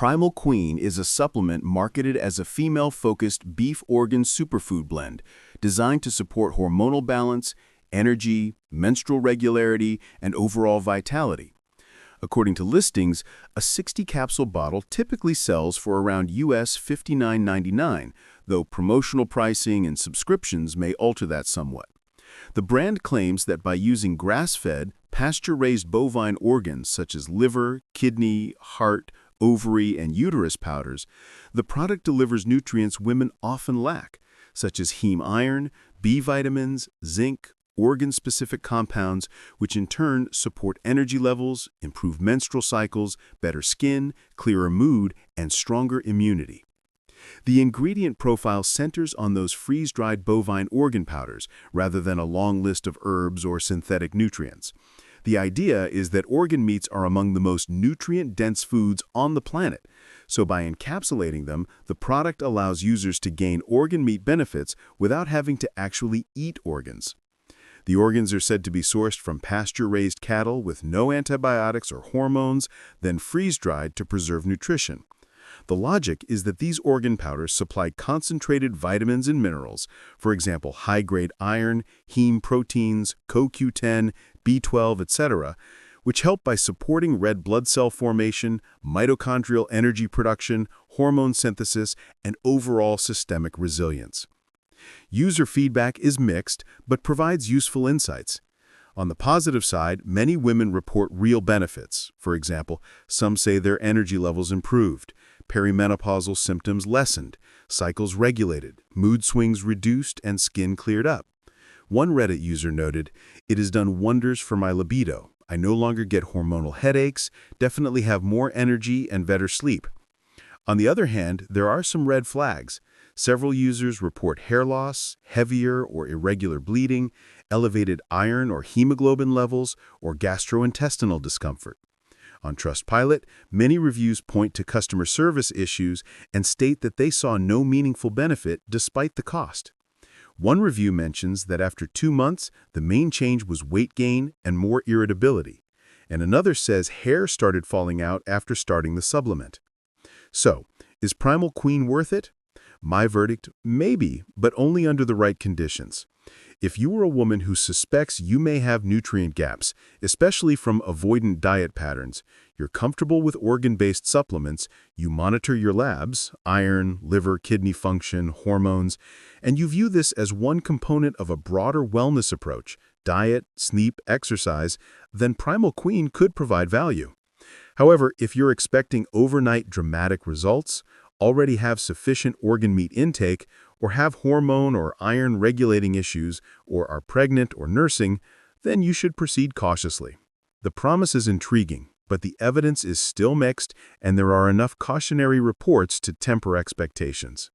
Primal Queen is a supplement marketed as a female-focused beef organ superfood blend designed to support hormonal balance, energy, menstrual regularity, and overall vitality. According to listings, a 60-capsule bottle typically sells for around US $59.99, though promotional pricing and subscriptions may alter that somewhat. The brand claims that by using grass-fed, pasture-raised bovine organs such as liver, kidney, heart, ovary, and uterus powders, the product delivers nutrients women often lack, such as heme iron, B vitamins, zinc, organ-specific compounds, which in turn support energy levels, improve menstrual cycles, better skin, clearer mood, and stronger immunity. The ingredient profile centers on those freeze-dried bovine organ powders rather than a long list of herbs or synthetic nutrients. The idea is that organ meats are among the most nutrient-dense foods on the planet, so by encapsulating them, the product allows users to gain organ meat benefits without having to actually eat organs. The organs are said to be sourced from pasture-raised cattle with no antibiotics or hormones, then freeze-dried to preserve nutrition. The logic is that these organ powders supply concentrated vitamins and minerals, for example, high-grade iron, heme proteins, CoQ10, B12, etc., which help by supporting red blood cell formation, mitochondrial energy production, hormone synthesis, and overall systemic resilience. User feedback is mixed, but provides useful insights. On the positive side, many women report real benefits. For example, some say their energy levels improved, perimenopausal symptoms lessened, cycles regulated, mood swings reduced, and skin cleared up. One Reddit user noted, "It has done wonders for my libido. I no longer get hormonal headaches, definitely have more energy and better sleep." On the other hand, there are some red flags. Several users report hair loss, heavier or irregular bleeding, elevated iron or hemoglobin levels, or gastrointestinal discomfort. On Trustpilot, many reviews point to customer service issues and state that they saw no meaningful benefit despite the cost. One review mentions that after 2 months, the main change was weight gain and more irritability, and another says hair started falling out after starting the supplement. So, is Primal Queen worth it? My verdict, maybe, but only under the right conditions. If you are a woman who suspects you may have nutrient gaps, especially from avoidant diet patterns, you're comfortable with organ-based supplements, you monitor your labs, iron, liver, kidney function, hormones, and you view this as one component of a broader wellness approach, diet, sleep, exercise, then Primal Queen could provide value. However, if you're expecting overnight dramatic results, already have sufficient organ meat intake, or have hormone or iron regulating issues, or are pregnant or nursing, then you should proceed cautiously. The promise is intriguing, but the evidence is still mixed and there are enough cautionary reports to temper expectations.